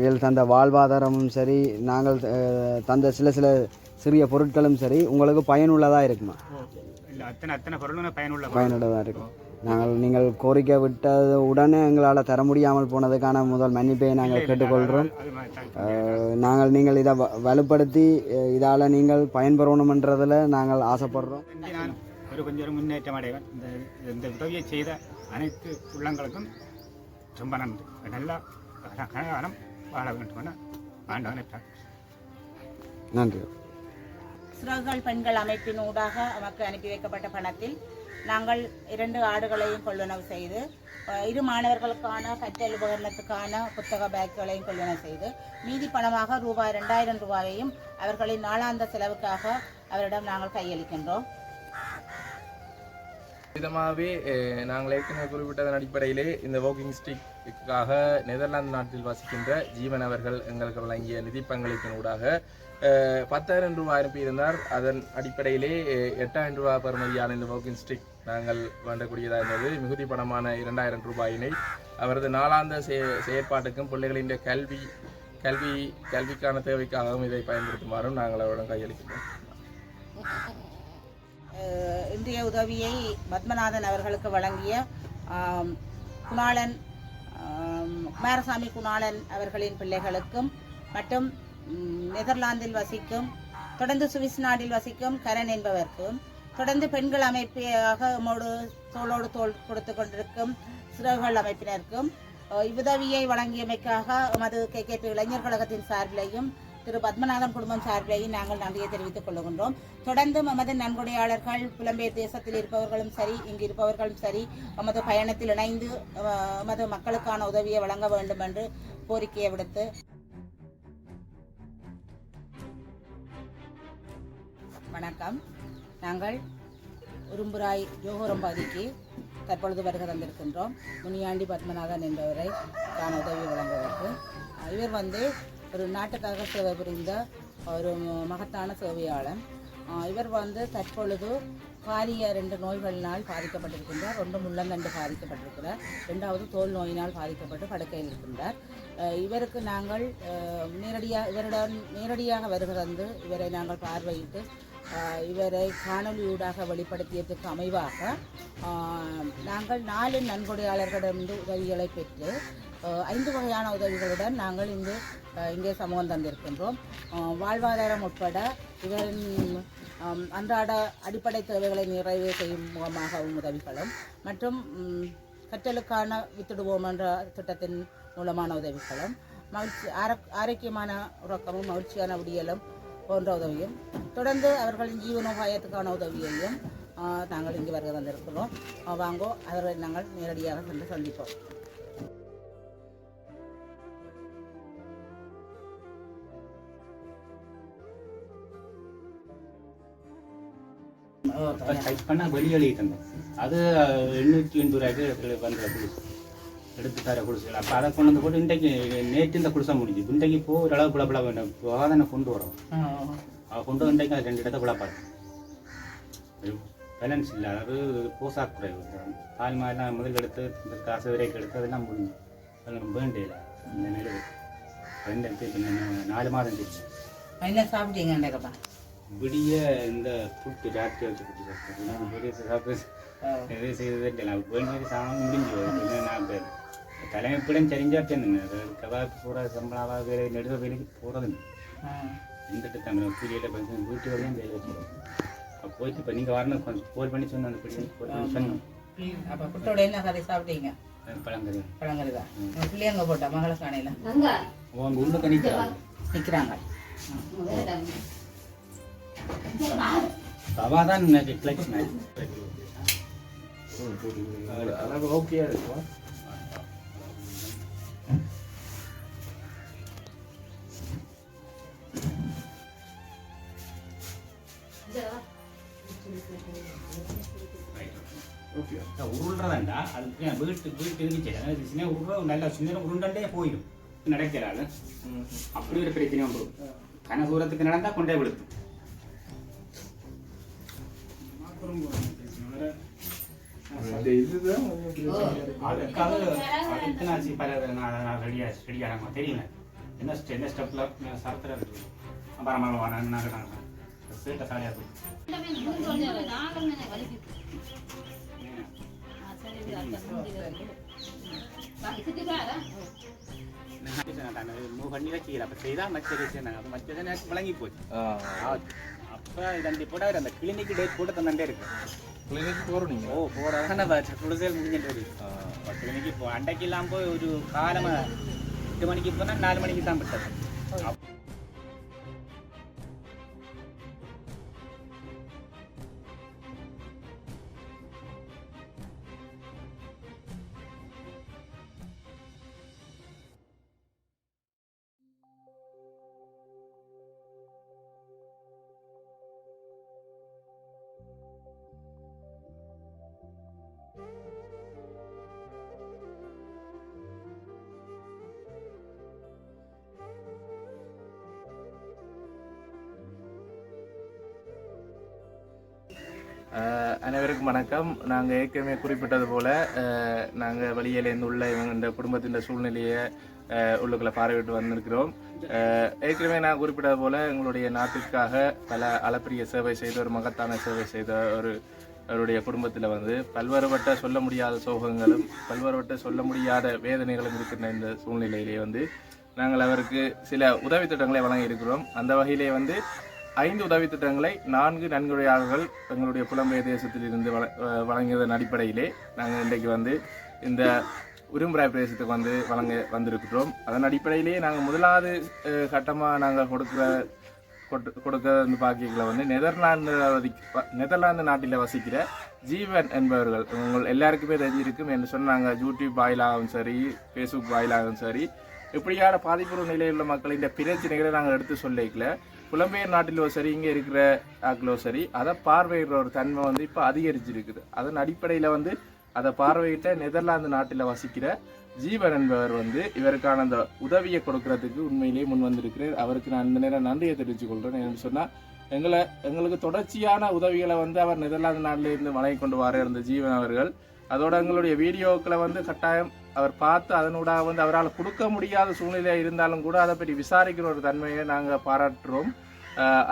இதில் தந்த வாழ்வாதாரமும் சரி, நாங்கள் தந்த சில சில சிறிய பொருட்களும் சரி உங்களுக்கு பயனுள்ளதாக இருக்குமா? அத்தனை பொருளும் பயனுள்ளதாக இருக்கும். நீங்கள் கோரிக்கை விட்டது உடனே எங்களால் தர முடியாமல் போனதுக்கான முதல் மன்னிப்பை நாங்கள் கேட்டுக்கொள்கிறோம். நீங்கள் இதை வலுப்படுத்தி இதால் நீங்கள் பயன்பெறணுமென்றதில் நாங்கள் ஆசைப்படுறோம். கொஞ்சம் முன்னேற்றம் அடைவேன். இந்த உதவியை செய்த அனைத்து உள்ளங்களுக்கும் ரொம்ப நன்றி. நல்லா கனகாலம் வாழ வேண்டும். ஆண்டவனை நன்றி. சிறகுகள் பெண்கள் அமைப்பின் ஊடாக நமக்கு அனுப்பி வைக்கப்பட்ட பணத்தில் நாங்கள் 2 ஆடுகளையும் கொள்வனவு செய்து 2 மாணவர்களுக்கான கற்றல் உபகரணத்துக்கான புத்தக பேக்குகளையும் கொள்வனவு செய்து மீதி பணமாக ரூபாய் 2000 ரூபாயையும் அவர்களின் நாளாந்த செலவுக்காக அவரிடம் நாங்கள் கையளிக்கின்றோம். விதமாகவே நாங்கள் ஏற்கனவே குறிப்பிட்டதன் அடிப்படையிலே இந்த வாக்கிங் ஸ்டிக்காக நெதர்லாந்து நாட்டில் வசிக்கின்ற ஜீவன் அவர்கள் எங்களுக்கு வழங்கிய நிதி பங்களிப்பின் ஊடாக 10,000 ரூபாய் அனுப்பியிருந்தார். அதன் அடிப்படையிலே 8,000 ரூபாய் பெறுமதியான இந்த வாக்கிங் ஸ்டிக் நாங்கள் வேண்டக்கூடியதாக இருந்தது. மிகுதி பணமான 2,000 ரூபாயினை அவரது நாளாந்த செயற்பாட்டுக்கும் பிள்ளைகளின் கல்விக்கான தேவைக்காகவும் இதை பயன்படுத்துமாறும் நாங்கள் அவரிடம் கையளிக்கின்றோம். இன்றைய உதவியை பத்மநாதன் அவர்களுக்கு வழங்கிய குமாரசாமி குணாளன் அவர்களின் பிள்ளைகளுக்கும் மற்றும் நெதர்லாந்தில் வசிக்கும் தொடர்ந்து சுவிஸ் நாட்டில் வசிக்கும் கரண் என்பவருக்கும் தொடர்ந்து பெண்கள் அமைப்பாக தோளோடு தோள் கொடுத்து கொண்டிருக்கும் சிறகுகள் அமைப்பினருக்கும் இவ்வுதவியை வழங்கியமைக்காக எமது KKP இளைஞர் கழகத்தின் சார்பிலையும் திரு பத்மநாதன் குடும்பம் சார்பிலையும் நாங்கள் நன்றியை தெரிவித்துக் கொள்கின்றோம். தொடர்ந்து எமது நன்கொடையாளர்கள் புலம்பெயர் தேசத்தில் இருப்பவர்களும் சரி, இங்கு இருப்பவர்களும் சரி, எமது பயணத்தில் இணைந்து எமது மக்களுக்கான உதவியை வழங்க வேண்டும் என்று கோரிக்கையை விடுத்து வணக்கம். நாங்கள் உரும்புராய் ஜோகோரம் பகுதிக்கு தற்பொழுது வருகை தந்திருக்கின்றோம். முனியாண்டி பத்மநாதன் என்பவரை காண உதவி வழங்குவதற்கு. இவர் ஒரு நாட்டுக்காக சேவை புரிந்த ஒரு மகத்தான சேவையாளர். இவர் தற்பொழுது பாரிய 2 நோய்களினால் பாதிக்கப்பட்டிருக்கின்றார். ஒன்று முள்ளந்தண்டு பாதிக்கப்பட்டிருக்கிறார், 2வது தோல் நோயினால் பாதிக்கப்பட்டு படுக்கையில் இருக்கின்றார். இவருக்கு நாங்கள் இவரிடம் நேரடியாக வருகை தந்து இவரை நாங்கள் பார்வையிட்டு இவரை காணொலியூடாக வெளிப்படுத்தியதற்கு அமைவாக நாங்கள் 4 நன்கொடையாளர்களிடமிருந்து உதவிகளை பெற்று 5 வகையான உதவிகளுடன் நாங்கள் இங்கே சமூகம் தந்திருக்கின்றோம். வாழ்வாதாரம் உட்பட இவரின் அன்றாட அடிப்படை தேவைகளை நிறைவு செய்யும் முகமாகவும் உதவிகளும் மற்றும் கற்றலுக்கான வித்துடுவோம் என்ற திட்டத்தின் மூலமான உதவிகளும் ஆரோக்கியமான உறக்கமும் மகிழ்ச்சியான விடியலும் போன்ற உதவியும் தொடர்ந்து அவர்களின் ஜீவனோபாயத்துக்கான உதவியையும் நாங்கள் இங்கே வருகை தந்திருக்கிறோம். வாங்கோ அவர்களை நாங்கள் நேரடியாக சென்று சந்திப்போம். டைப் பண்ணால் வெளியேறிட்டு அது 880 ரூபாய்க்கு வந்து எடுத்து தர குடிசைகள். அப்போ அதை கொண்டு வந்து போட்டு இன்றைக்கு நேற்று இந்த குடிசை முடிஞ்சு இன்றைக்கு இப்போ ஓரளவு பிளப்பிள வேண்டும். வாதனை கொண்டு வரோம். கொண்டு வந்தேக்கு 2 இடத்த பிளப்பாரு பேலன்ஸ் இல்லை. அதாவது போசாக்கு குறைவு. பால் மாதிரிலாம் முதல் எடுத்து இந்த காசு வரைக்கும் எடுத்து அதெல்லாம் முடிஞ்சு அதெல்லாம் வேண்டியல இந்த நிலவு 4 மாதம் இருந்துச்சு. என்ன சாப்பிட்டீங்க? விடிய இந்த புட்டு ராத்திரி வச்சு புட்டு சாப்பிட்டேன். பெரிய சாப்பிட்டு எதுவும் செய்ததே வேண்டிய சாமான் முடிஞ்சு நான் தலைமைப்பிடம் தெரிஞ்சாட்டேன்னு கபாப் பூரா சம்பளாவாக வேலை நெடுவ வேலைக்கு போகிறதுங்க இருந்துட்டு தமிழ் பீரியடில் பஞ்சம் வீட்டு வரையும் வேலை வச்சுருவோம். அப்போ போயிட்டு இப்போ நீங்கள் வரணும் கொஞ்சம் ஃபோன் பண்ணி சொன்னோம். அந்த பிள்ளைங்க ஃபோன் பண்ணி சொன்னோம். அப்போ புட்டோட என்ன கதை சாப்பிட்டீங்க? பழங்கறி தான். பிள்ளைங்க போட்டா மகள காணையில் அவங்க உள்ளுக்கு நிற்கிறாங்க. சவாதான் கிளச் ஓகே இருக்கும். உருள்றதாண்டா அதுக்கு வீட்டு இருந்துச்சு சின்ன உருள நல்ல சின்ன உருண்டே போயிடும் நடக்கிறாள். அப்படி ஒரு பிரச்சனை உண்டு. கன தூரத்துக்கு நடந்தால் கொண்டே விழுத்து. அதுக்காக அதுக்கு நான் பல ரெடியாக தெரியுங்க. என்ன ஸ்டெப்பில் சரத்தில் இருக்குது அப்புறமா நான் சீட்டை சாலியாக இருக்கும் பண்ணி வச்சுக்கிறேன் அப்போ செய்தால் மச்சரிச்சு நாங்கள் அப்போ மச்சதை எனக்கு விளங்கி போச்சு அப்போ இதண்டி போட அந்த கிளினிக்கு டேட் போட்டு தந்தாண்டே இருக்கு கிளினிக் போகிறோம் நீங்கள் போகிறேன் குளிசல் முடிஞ்சிட்டு கிளினிக்கு போ அண்டைக்கு இல்லாமல் போய் ஒரு காலமாக 8 மணிக்கு போனால் 4 மணிக்கு தான் விட்டது அனைவருக்கும் வணக்கம். நாங்கள் ஏற்கனவே குறிப்பிட்டது போல் நாங்கள் வெளியிலேருந்து உள்ள இந்த குடும்பத்தின் சூழ்நிலையை உள்ளுக்குள்ளே பார்வையிட்டு வந்திருக்கிறோம். ஏற்கனவே நான் குறிப்பிட்டது போல் எங்களுடைய நாட்டிற்காக பல அளப்பரிய சேவை செய்த ஒரு மகத்தான சேவை செய்த அவருடைய குடும்பத்தில் வந்து பல்வேறுபட்ட சொல்ல முடியாத சோகங்களும் பல்வேறுபட்ட சொல்ல முடியாத வேதனைகளும் இருக்கின்ற இந்த சூழ்நிலையிலே வந்து நாங்கள் அவருக்கு சில உதவி திட்டங்களை வழங்கியிருக்கிறோம். அந்த வகையிலே வந்து 5 உதவி திட்டங்களை 4 நன்கொடையாளர்கள் எங்களுடைய புலம்பெயர் தேசத்தில் இருந்து வழங்கியதன் அடிப்படையிலே நாங்கள் இன்றைக்கு வந்து இந்த உரும்புராய் பிரதேசத்துக்கு வந்து வந்திருக்கிறோம். அதன் அடிப்படையிலேயே நாங்கள் முதலாவது கட்டமாக நாங்கள் கொடுக்க பாக்கியங்களை வந்து நெதர்லாந்து நாட்டில் வசிக்கிற ஜீவன் என்பவர்கள் உங்கள் எல்லாருக்குமே தெரிஞ்சிருக்கும் என்று சொன்னாங்க. யூடியூப் வாயிலாகவும் சரி, ஃபேஸ்புக் வாயிலாகவும் சரி, இப்படியான பாதிப்புற நிலையில் மக்கள் இந்த பிரச்சனைகளை நாங்கள் எடுத்து சொல்லிக்கல. புலம்பெயர் நாட்டிலோ சரி, இங்கே இருக்கிற ஆக்களோ சரி, அதை பார்வையிடுற ஒரு தன்மை வந்து இப்போ அதிகரிச்சிருக்குது. அதன் அடிப்படையில் வந்து அதை பார்வையிட்ட நெதர்லாந்து நாட்டில் வசிக்கிற ஜீவன் என்பவர் வந்து இவருக்கான அந்த உதவியை கொடுக்கறதுக்கு உண்மையிலேயே முன் வந்திருக்கிறேன். அவருக்கு நான் இந்த நேரம் நன்றியை தெரிவித்துக் கொள்கிறேன். என்னன்னு சொன்னால் எங்களுக்கு தொடர்ச்சியான உதவிகளை வந்து அவர் நெதர்லாந்து நாட்டிலிருந்து வழங்கி கொண்டு வர இருந்த ஜீவன் அவர்கள் அதோட எங்களுடைய வீடியோக்களை வந்து கட்டாயம் அவர் பார்த்து அதனூடாக வந்து அவரால் கொடுக்க முடியாத சூழ்நிலை இருந்தாலும் கூட அதை பற்றி விசாரிக்கிற ஒரு தன்மையை நாங்கள் பாராட்டுறோம்.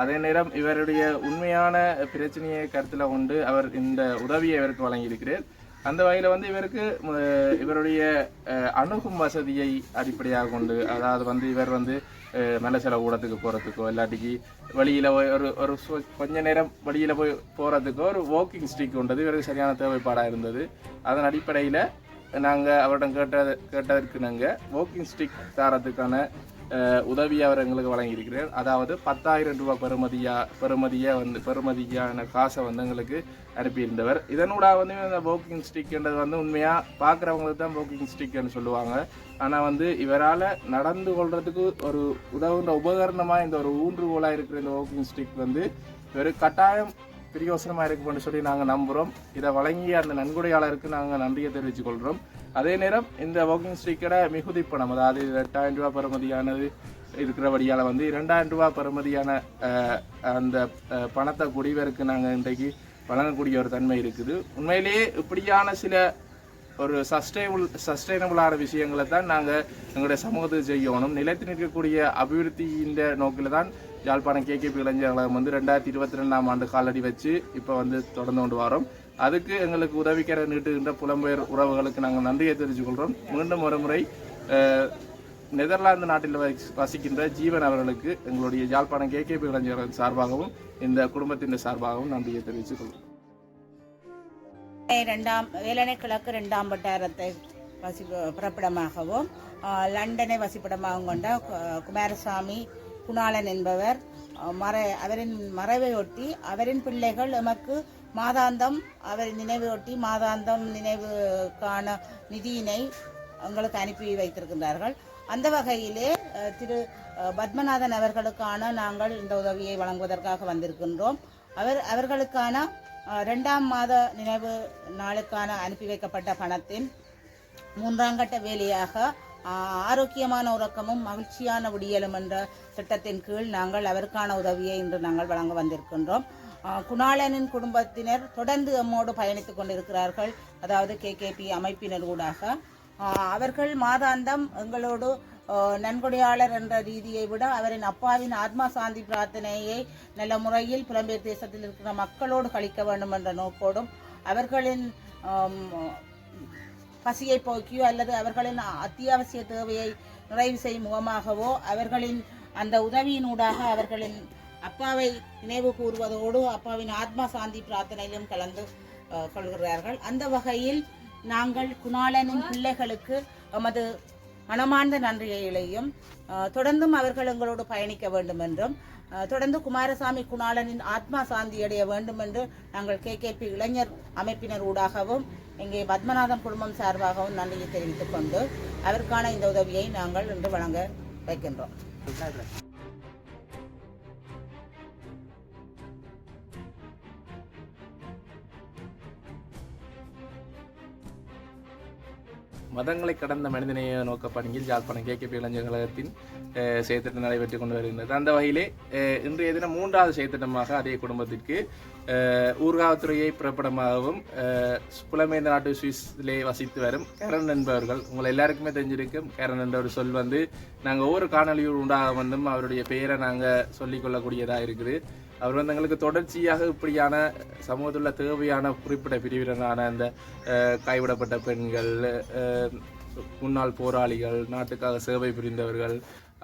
அதே நேரம் இவருடைய உண்மையான பிரச்சனையை கருத்தில் கொண்டு அவர் இந்த உதவியை இவருக்கு வழங்கியிருக்கிறார். அந்த வகையில் வந்து இவருடைய அணுகும் வசதியை அடிப்படையாக கொண்டு, அதாவது வந்து இவர் வந்து மலசல ஊடத்துக்கு போகிறதுக்கோ இல்லாட்டிக்கு வெளியில் ஒரு கொஞ்ச நேரம் வெளியில் போகிறதுக்கோ ஒரு வாக்கிங் ஸ்டிக் கொண்டது இவருக்கு சரியான தேவைப்பாடாக இருந்தது. அதன் அடிப்படையில் நாங்கள் அவரிடம் கேட்டதற்கு நாங்கள் வாக்கிங் ஸ்டிக் தரத்துக்கான உதவியை அவர் எங்களுக்கு வழங்கியிருக்கிறார். அதாவது 10,000 ரூபாய் பெறுமதியான காசை வந்து எங்களுக்கு அனுப்பியிருந்தவர். இதனூடாக வந்து இந்த வாக்கிங் ஸ்டிக்ன்றது வந்து உண்மையாக பார்க்குறவங்களுக்கு தான் வாக்கிங் ஸ்டிக்னு சொல்லுவாங்க. ஆனால் வந்து இவரால் நடந்து கொள்றதுக்கு ஒரு உதவுன்ற உபகரணமாக இந்த ஒரு ஊன்றுகோலாக இருக்கிற இந்த வாக்கிங் ஸ்டிக் வந்து ஒரு கட்டாயம் பிரயோசனமாக இருக்குன்னு சொல்லி நாங்கள் நம்புகிறோம். இதை வழங்கிய அந்த நன்கொடையாளருக்கு நாங்கள் நன்றியை தெரிவித்துக் கொள்கிறோம். அதே நேரம் இந்த வாக்கிங் ஸ்டிக்கோட மிகுதி பணம், அதாவது 8,000 ரூபாய் பெறுமதியானது இருக்கிறபடியால் வந்து 2,000 ரூபாய் பெறுமதியான அந்த பணத்தை குடிவருக்கு நாங்கள் இன்றைக்கு வழங்கக்கூடிய ஒரு தன்மை இருக்குது. உண்மையிலேயே இப்படியான சில ஒரு சஸ்டைனபிளான விஷயங்களை தான் நாங்கள் எங்களுடைய சமூகத்துக்கு செய்யணும். நிலைத்து நிற்கக்கூடிய அபிவிருத்தியின் நோக்கில் தான் யாழ்ப்பாணம் KKP இளைஞர் கழகம் வந்து 2022ஆம் ஆண்டு காலடி வச்சு இப்போ வந்து தொடர்ந்து கொண்டு வரோம். அதுக்கு எங்களுக்கு உதவிக்கர நீட்டுகின்ற புலம்பெயர் உறவுகளுக்கு நாங்கள் நன்றியை தெரிவித்துக் கொள்கிறோம். மீண்டும் ஒரு முறை நெதர்லாந்து நாட்டில் வசிக்கின்ற ஜீவன் அவர்களுக்கு எங்களுடைய யாழ்ப்பாணம் KKP இளைஞர்கள் சார்பாகவும் இந்த குடும்பத்தின் சார்பாகவும் நன்றியை தெரிவித்துக் கொள்கிறோம். வேலனை கிழக்கு 2ஆம் வட்டாரத்தை பிறப்பிடமாகவும் லண்டனை வசிப்பிடமாகவும் கொண்ட குமாரசாமி குணாளன் என்பவர் அவரின் மறைவையொட்டி அவரின் பிள்ளைகள் எமக்கு மாதாந்தம் அவரின் நினைவையொட்டி மாதாந்தம் நினைவுக்கான நிதியினை எங்களுக்கு அனுப்பி வைத்திருக்கின்றார்கள். அந்த வகையிலே திரு பத்மநாதன் அவர்களுக்கான நாங்கள் இந்த உதவியை வழங்குவதற்காக வந்திருக்கின்றோம். அவர்களுக்கான 2ஆம் மாத நினைவு நாளுக்கான அனுப்பி வைக்கப்பட்ட பணத்தின் 3ஆம் கட்ட வேலையாக ஆரோக்கியமான உறக்கமும் மகிழ்ச்சியான விடியலும் என்ற திட்டத்தின் கீழ் நாங்கள் அவருக்கான உதவியை இன்று நாங்கள் வழங்க வந்திருக்கின்றோம். குணாளனின் குடும்பத்தினர் தொடர்ந்து எம்மோடு பயணித்துக் கொண்டிருக்கிறார்கள். அதாவது KKP அமைப்பினர் ஊடாக அவர்கள் மாதாந்தம் எங்களோடு நன்கொடையாளர் என்ற ரீதியை விட அவரின் அப்பாவின் ஆத்மா சாந்தி பிரார்த்தனையை நல்ல முறையில் புலம்பெயர் தேசத்தில் இருக்கிற மக்களோடு கழிக்க வேண்டும் என்ற நோக்கோடும் அவர்களின் பசியை போக்கியோ அல்லது அவர்களின் அத்தியாவசிய தேவையை நிறைவு செய்யும் முகமாகவோ அவர்களின் அந்த உதவியினூடாக அவர்களின் அப்பாவை நினைவு கூறுவதோடு அப்பாவின் ஆத்மா சாந்தி பிரார்த்தனையிலும் கலந்து கொள்கிறார்கள். அந்த வகையில் நாங்கள் குணாளனின் பிள்ளைகளுக்கு எமது மனமார்ந்த நன்றியையும் தொடர்ந்தும் அவர்கள் எங்களோடு பயணிக்க வேண்டும் என்றும் தொடர்ந்து குமாரசாமி குணாளனின் ஆத்மா சாந்தியடைய வேண்டும் என்று நாங்கள் KKP இளைஞர் அமைப்பினர் ஊடாகவும் இங்கே பத்மநாதம் குடும்பம் சார்பாகவும் நன்றியை தெரிவித்துக் கொண்டு அவருக்கான இந்த உதவியை நாங்கள் இன்று வழங்க வைக்கின்றோம். மதங்களை கடந்த மனிதநேய நோக்க பணியில் யாழ்ப்பாணம் KKP இளைஞர் கழகத்தின் செயற்திட்டம் நடைபெற்றுக் கொண்டு வருகின்றது. அந்த வகையிலே இன்றைய தினம் 3வது செயற்திட்டமாக அதே குடும்பத்திற்கு ஊர்காவத்துறையை பிறப்பிடமாகவும் புலமேந்த நாட்டு சுவிஸிலே வசித்து வரும் கரண் என்பவர்கள், உங்களை எல்லாருக்குமே தெரிஞ்சிருக்கும். கரண் என்ற ஒரு சொல் நாங்கள் ஒவ்வொரு காணொலியோடு உண்டாக வந்தும் அவருடைய பெயரை நாங்கள் சொல்லிக்கொள்ளக்கூடியதாக இருக்குது. அவர் எங்களுக்கு தொடர்ச்சியாக இப்படியான சமூகத்தில் தேவையான குறிப்பிட்ட பிரிவினரான அந்த கைவிடப்பட்ட பெண்கள், முன்னாள் போராளிகள், நாட்டுக்காக சேவை புரிந்தவர்கள்,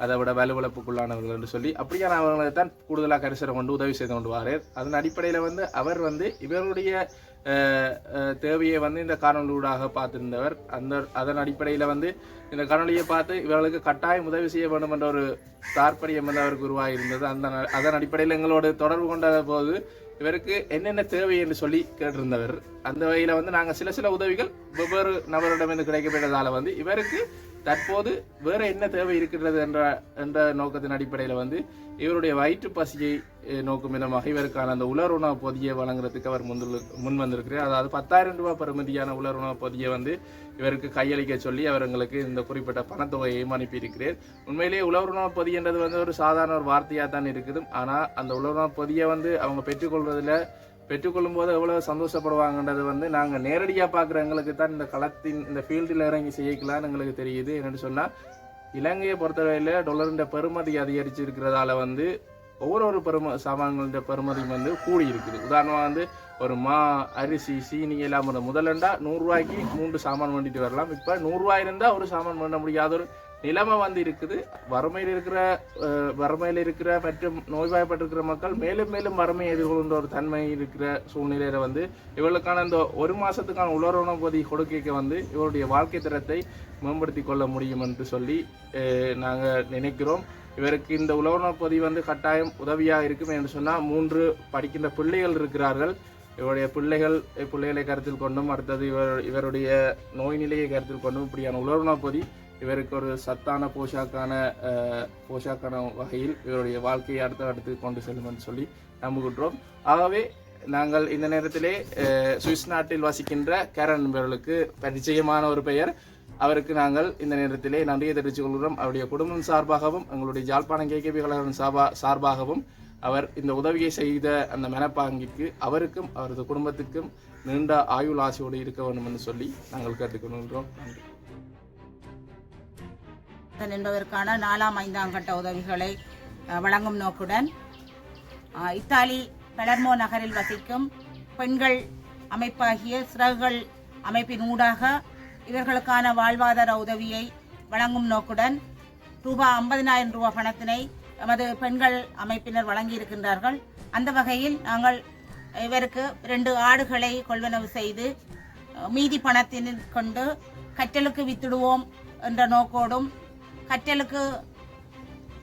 அதை விட வலுவளப்புக்குள்ளானவர்கள் என்று சொல்லி அப்படியான அவர்களை தான் கூடுதலாக கரிசனை கொண்டு உதவி செய்து கொண்டு வாரார். அதன் அடிப்படையில் அவர் இவருடைய தேவையை இந்த காணொலியூடாக பார்த்திருந்தவர். அதன் அடிப்படையில் இந்த காணொலியை பார்த்து இவர்களுக்கு கட்டாயம் உதவி செய்ய வேண்டும் என்ற ஒரு தாற்பயம் அவருக்கு உருவாகியிருந்தது. அதன் அடிப்படையில் எங்களோடு தொடர்பு கொண்ட போது இவருக்கு என்னென்ன தேவை என்று சொல்லி கேட்டிருந்தவர். அந்த வகையில் நாங்கள் சில உதவிகள் வெவ்வேறு நபரிடமிருந்து கிடைக்கப்பட்டதால் இவருக்கு தற்போது வேற என்ன தேவை இருக்கின்றது என்ற நோக்கத்தின் அடிப்படையில் இவருடைய வயிற்று பசியை நோக்கும் விதமாக இவருக்கான அந்த உலர் உணவு பொதியை வழங்குறதுக்கு அவர் முன் வந்திருக்கிறார். அதாவது 10,000 ரூபாய் பெறுமதியான உலர் உணவு பொதியை இவருக்கு கையளிக்க சொல்லி அவர் எங்களுக்கு இந்த குறிப்பிட்ட பணத்தொகையையும் அனுப்பியிருக்கிறார். உண்மையிலேயே உலர் உணவு பொதி என்றது ஒரு சாதாரண ஒரு வார்த்தையாக தான் இருக்குது. ஆனால் அந்த உலர் உணவு பொதியை அவங்க பெற்றுக்கொள்ளும் போது எவ்வளவு சந்தோஷப்படுவாங்கன்றது நாங்கள் நேரடியாக பார்க்குற எங்களுக்கு தான் இந்த களத்தின் இந்த ஃபீல்டில் இறங்கி செய்யக்கலான்னு எங்களுக்கு தெரியுது. என்னென்னு சொன்னால் இலங்கையை பொறுத்தவரையில் டாலரின் பெறுமதி அதிகரிச்சு இருக்கிறதால ஒவ்வொரு சாமான்கள பெறுமதியும் கூடி இருக்குது. உதாரணமாக ஒரு மா, அரிசி, சீனி எல்லாம் முதலண்டா 100 ரூபாய்க்கு 3 சாமான் வேண்டிட்டு வரலாம். இப்போ 100 ரூபாய் இருந்தால் ஒரு சாமான் பண்ண முடியாத ஒரு நிலைமை இருக்குது. வறுமையில் இருக்கிற மற்றும் நோய்வாய்ப்பட்டிருக்கிற மக்கள் மேலும் மேலும் வறுமையை எதிர்கொள்கின்ற ஒரு தன்மை இருக்கிற சூழ்நிலையில இவர்களுக்கான இந்த ஒரு மாசத்துக்கான உலர் உணவு பொதி கொடுக்க இவருடைய வாழ்க்கை தரத்தை மேம்படுத்தி கொள்ள முடியும் என்று சொல்லி நாங்கள் நினைக்கிறோம். இவருக்கு இந்த உலர் உணவு பொதி கட்டாயம் உதவியாக இருக்கும் என்று சொன்னால் 3 படிக்கின்ற பிள்ளைகள் இருக்கிறார்கள். இவருடைய பிள்ளைகளை கருத்தில் கொண்டும் அடுத்தது இவருடைய நோய் நிலையை கருத்தில் கொண்டும் இப்படியான உலர் உணவு பொதி இவருக்கு ஒரு சத்தான போஷாக்கான வகையில் இவருடைய வாழ்க்கையை அடுத்து கொண்டு செல்லும் என்று சொல்லி நம்புகின்றோம். ஆகவே நாங்கள் இந்த நேரத்திலே சுவிஸ் நாட்டில் வசிக்கின்ற கேரன் என்பவர்களுக்கு பரிச்சயமான ஒரு பெயர். அவருக்கு நாங்கள் இந்த நேரத்திலே நன்றியை தெரிவித்துக் கொள்கிறோம். அவருடைய குடும்பம் சார்பாகவும் எங்களுடைய யாழ்ப்பாணம் KKP கழகம் சார்பாகவும் அவர் இந்த உதவியை செய்த அந்த மனப்பாங்கிற்கு அவருக்கும் அவரது குடும்பத்துக்கும் நீண்ட ஆயுள் ஆசையோடு இருக்க வேண்டும் என்று சொல்லி நாங்கள் கேட்டுக்கொள்கின்றோம். நன்றி. என்பதற்கான 4ஆம் 5ஆம் கட்ட உதவிகளை வழங்கும் நோக்குடன் இத்தாலி பலர்மோ நகரில் வசிக்கும் பெண்கள் அமைப்பாகிய சிறகுகள் அமைப்பின் ஊடாக இவர்களுக்கான வாழ்வாதார உதவியை வழங்கும் நோக்குடன் ரூபாய் 50,000 ரூபாய் பணத்தினை எமது பெண்கள் அமைப்பினர் வழங்கியிருக்கின்றார்கள். அந்த வகையில் நாங்கள் இவருக்கு 2 ஆடுகளை கொள்வனவு செய்து மீதி பணத்தின் கொண்டு கற்றலுக்கு வித்திடுவோம் என்ற நோக்கோடும்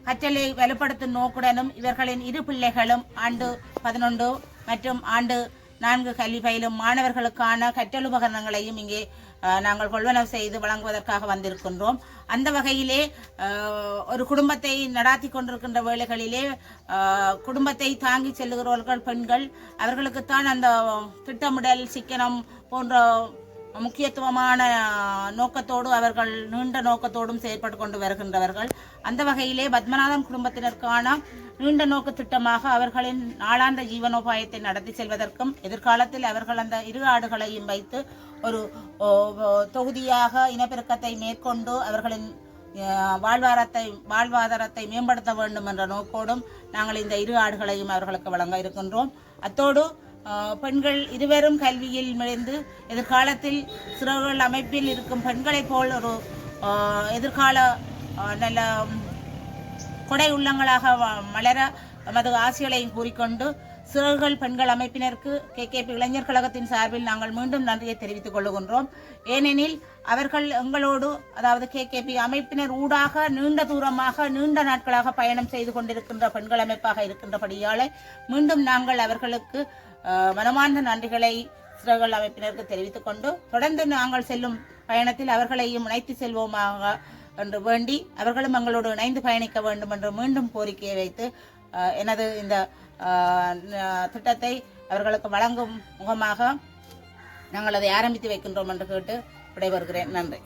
கற்றலை வலுப்படுத்தும் நோக்குடனும் இவர்களின் 2 பிள்ளைகளும் ஆண்டு 11 மற்றும் ஆண்டு 4 கல்வி பயிலும் மாணவர்களுக்கான கற்றல் உபகரணங்களையும் இங்கே நாங்கள் கொள்வனவு செய்து வழங்குவதற்காக வந்திருக்கின்றோம். அந்த வகையிலே ஒரு குடும்பத்தை நடாத்தி கொண்டிருக்கின்ற வேளைகளிலே குடும்பத்தை தாங்கி செல்லுகிறவர்கள் பெண்கள், அவர்களுக்குத்தான் அந்த திட்டமிடல் சிக்கனம் போன்ற முக்கியத்துவமான நோக்கத்தோடு அவர்கள் நீண்ட நோக்கத்தோடும் செயற்பட்டு கொண்டு வருகின்றவர்கள். அந்த வகையிலே பத்மநாதம் குடும்பத்தினருக்கான நீண்ட நோக்க திட்டமாக அவர்களின் நாளாந்த ஜீவனோபாயத்தை நடத்தி செல்வதற்கும் எதிர்காலத்தில் அவர்கள் அந்த 2 ஆடுகளையும் வைத்து ஒரு தொகுதியாக இனப்பெருக்கத்தை மேற்கொண்டு அவர்களின் வாழ்வாதாரத்தை மேம்படுத்த வேண்டும் என்ற நோக்கோடும் நாங்கள் இந்த 2 ஆடுகளையும் அவர்களுக்கு வழங்க இருக்கின்றோம். அத்தோடு பெண்கள் இருவரும் கல்வியில் மிளைந்து எதிர்காலத்தில் சிறுவர்கள் அமைப்பில் இருக்கும் பெண்களைப் போல் ஒரு எதிர்கால நல்ல கொடை உள்ளங்களாக மலர நமது ஆசைகளையும் கூறிக்கொண்டு சிறுவர்கள் பெண்கள் அமைப்பினருக்கு KKP இளைஞர் கழகத்தின் சார்பில் நாங்கள் மீண்டும் நன்றியை தெரிவித்துக் கொள்ளுகின்றோம். ஏனெனில் அவர்கள் எங்களோடு, அதாவது KKP அமைப்பினர் ஊடாக நீண்ட தூரமாக நீண்ட நாட்களாக பயணம் செய்து கொண்டிருக்கின்ற பெண்கள் அமைப்பாக இருக்கின்றபடியாலே மீண்டும் நாங்கள் அவர்களுக்கு மனமார்ந்த நன்றிகளை சிறுவர்கள் அமைப்பினருக்கு தெரிவித்துக் கொண்டு தொடர்ந்து நாங்கள் செல்லும் பயணத்தில் அவர்களையும் இணைத்து செல்வோமாக என்று வேண்டி அவர்களும் எங்களோடு இணைந்து பயணிக்க வேண்டும் என்று மீண்டும் கோரிக்கையை வைத்து எனது இந்த திட்டத்தை அவர்களுக்கு வழங்கும் முகமாக நாங்கள் அதை ஆரம்பித்து வைக்கின்றோம் என்று கேட்டு விடைபெறுகிறேன். நன்றி.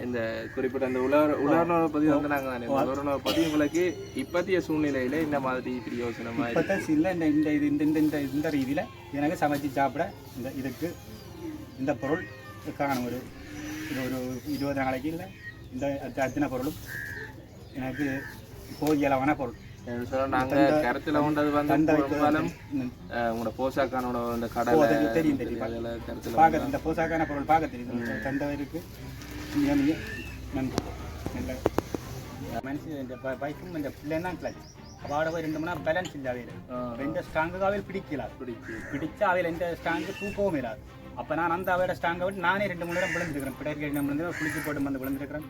இந்த குறிப்பிட்ட அந்த உலர்ண பதிவு வந்து நாங்கள் உலர்ண பதிவுகளுக்கு இப்பத்திய சூழ்நிலையில இந்த மாதிரி பிரயோசனமா இந்த ரீதியில எனக்கு சமைச்சு சாப்பிட இதுக்கு இந்த பொருள் காணும். ஒரு 20 நாளைக்கு இல்லை இந்த அத்தனை பொருளும் எனக்கு போதியளவான பொருள். நாங்க கருத்துல கொண்டது வந்து உங்களோட போசாக்கானோட இந்த கடலை தெரியும் பார்க்க, இந்த போசாக்கான பொருள் பார்க்க தெரியும். தந்தவருக்கு மிக மிக நன்றி. நல்ல மனுஷன் இந்த பைக்கும் இந்த பிள்ளைன்னா கிளாஸ் அவாட போய் 2 மணி நேரம் பேலன்ஸ் இல்லை. அவையில் இந்த ஸ்ட்ராங்குக்கு அவையில் பிடிச்சா அவையில் எந்த ஸ்ட்ராங்கு தூக்கவும் இல்லாது. அப்போ நான் அந்த அவையோட ஸ்ட்ராங்கை விட்டு நானே 2 மணி நேரம் விழுந்துருக்கிறேன். பிள்ளைக்கு நம்ம வந்து குளிச்சு போட்டு வந்து விழுந்துருக்கிறேன்.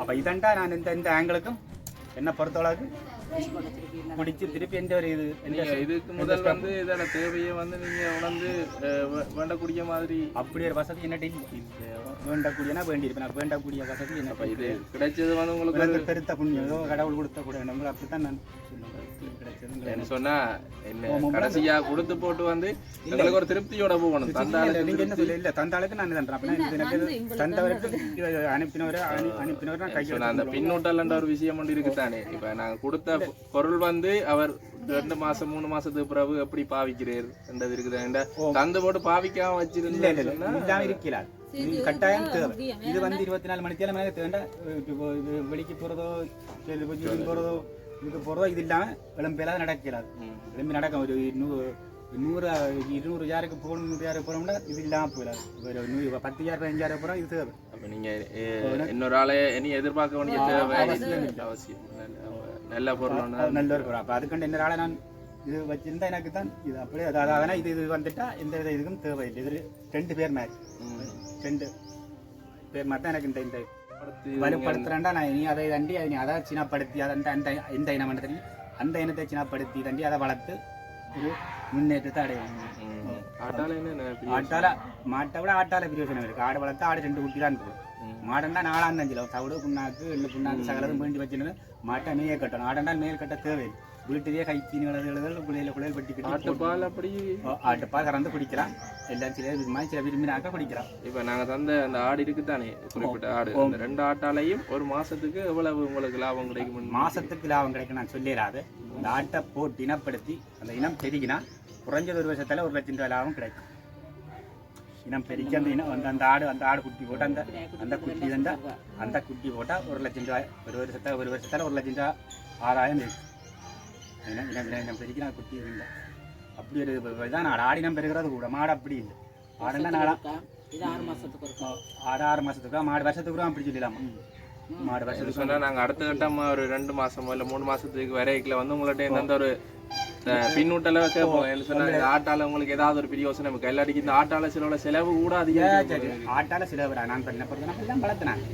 அப்போ இதண்டா நான் இந்த ஆங்கிளுக்கும் என்ன பொறுத்தளவுக்கு பிடிச்சி திருப்பி எந்த ஒரு இதுக்கு முதல் வந்து இதோட தேவையை வந்து நீங்க உணர்ந்து வேண்டக்கூடிய மாதிரி அப்படி ஒரு வசதி என்ன வேண்டக்கூடியனா வேண்டியிருப்பேன். நான் வேண்டக்கூடிய வசதி என்ன இது கிடைச்சது வந்து உங்களுக்கு பெருத்த புண்ணியம் கடவுள் கொடுத்த கூட நம்ம அப்படித்தான் நான் கிடைச்சது சொன்னா என்ன கடைசியா கொடுத்து போட்டு வந்து எங்களுக்கு ஒரு திருப்தியோட போகணும். தந்தாளுக்கு நீங்க என்ன சொல்ல இல்ல தந்தாளுக்கு நான் தந்தேன். தந்தவருக்கு அனுப்பினவர் நான் கைக்கு அந்த பின்னூட்டல்ன்ற ஒரு விஷயம் ஒன்று இருக்குதானே. இப்ப நாங்க கொடுத்த பொருள் வந்து அவர் 2 மாசம் 3 மாசத்துக்கு பிறகு எப்படி பாவிக்கிறீர் என்றது இருக்குது. தந்து போட்டு பாவிக்காம வச்சிருந்தா இருக்கிறார். கட்டாயம் தேவை. இது வந்து 24 மணி நேரம் தேவை. வெளிக்கு போறதோ போறதோ இதுக்கு போறதோ இது இல்லாம விளம்பெல்லாம் நடக்கிறாது. விளம்பி நடக்கும். ஒரு 100-200 யாருக்கு போகணும், 100 யாருக்கு போகணும்னா இது இல்லாம போயிடாது. ஒரு 10,000 15,000 போறோம் இது தேவை. அப்ப நீங்க இன்னொரு ஆளை இனி எதிர்பார்க்க வேண்டிய தேவை அவசியம். நல்ல பொருள் நல்ல ஒரு பொருள். அப்ப அதுக்கண்டு என்ன ஆளை நான் இது வச்சிருந்தா எனக்கு தான் இது அப்படியே அதான் இது வந்துட்டா எந்த வித இதுக்கும் தேவையில்லை. இது 2 பேர் மாதிரி 2 பேர் மாதிரி தான் எனக்கு இந்த வலுப்படுத்துறேன்டா. நான் இனி அதை தண்டி அதை சினப்படுத்தி அதை எந்த இனம் பண்ணுறதுலையும் அந்த இனத்தை சினப்படுத்தி தண்டி அதை வளர்த்து ஒரு முன்னேற்றத்தை அடையணும். மாட்டை விட ஆட்டால பிரயோஜனம் இருக்கு. ஆடு வளர்த்தா ஆடு 2 குட்டி தான் இருக்குது. மாடண்டா 4-5 தவிடு புண்ணாக்கு எள்ளு புண்ணாக்கு சகலதும் வேண்டி வச்சுன்னு மாட்டை மேய கட்டணும். ஆடண்டா மேல் கட்ட தேவையில்லை. வீட்டிலேயே கைத்தீனி வளர்தல் குளியல் பட்டிக்கிட்டு ஆட்டுப்பால் அப்படி ஆட்டுப்பால் கறந்து குடிக்கலாம். எல்லாம் சில விரும்பினாக்க குடிக்கலாம். இப்போ நாங்கள் தந்த அந்த ஆடு இருக்குதானே, குறிப்பிட்ட ஆடு, அந்த 2 ஆட்டாலையும் ஒரு மாசத்துக்கு எவ்வளவு உங்களுக்கு லாபம் கிடைக்கும்? மாசத்துக்கு லாபம் கிடைக்கும் நான் சொல்லிடாது. அந்த ஆட்டை போட்டு இனப்படுத்தி அந்த இனம் பெருகினா குறைஞ்சது 1 வருஷத்துல 1 லட்சம் ரூபாய் லாபம் கிடைக்கும். இனம் பெருக்கி அந்த இனம் அந்த ஆடு குட்டி போட்டு அந்த குட்டி அந்த குட்டி போட்டால் 1 லட்சம் ரூபாய் ஒரு வருஷத்துல 1 லட்சம் ரூபாய் ஆதாயம் இருக்கு. இனம் பெருக்கி நான் குட்டி இல்லை. அப்படி ஒரு இதான் ஆடினம் பெருகிறது கூட. மாடு அப்படி இல்லை. ஆடுனா இது 6 மாசத்துக்கு இருக்கும். ஆடு 6 மாசத்துக்கு, மாடு வருஷத்துக்கு அப்படி சொல்லலாமா? மாடு வருஷத்துக்கு சொன்னா நாங்கள் அடுத்த கட்டமா ஒரு 2 மாசமோ இல்லை 3 மாசத்துக்கு வரைக்கும் வந்து உங்கள்கிட்ட எந்த ஒரு பின்னூட்டல கேட்போம். சொன்னா ஆட்டால உங்களுக்கு ஏதாவது ஒரு பெரிய யோசனை இருக்கு. எல்லாருக்கும் இந்த ஆட்டால செலவு கூட அதிகம். ஆட்டால செலவு நான் பண்ண போறேன். எல்லாம் வளர்த்தினேன்,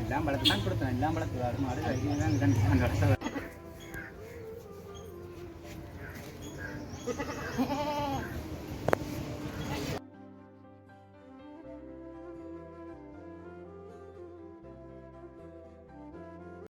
எல்லாம் வளர்த்து தான் கொடுத்தேன். எல்லாம் வளர்த்து மாடு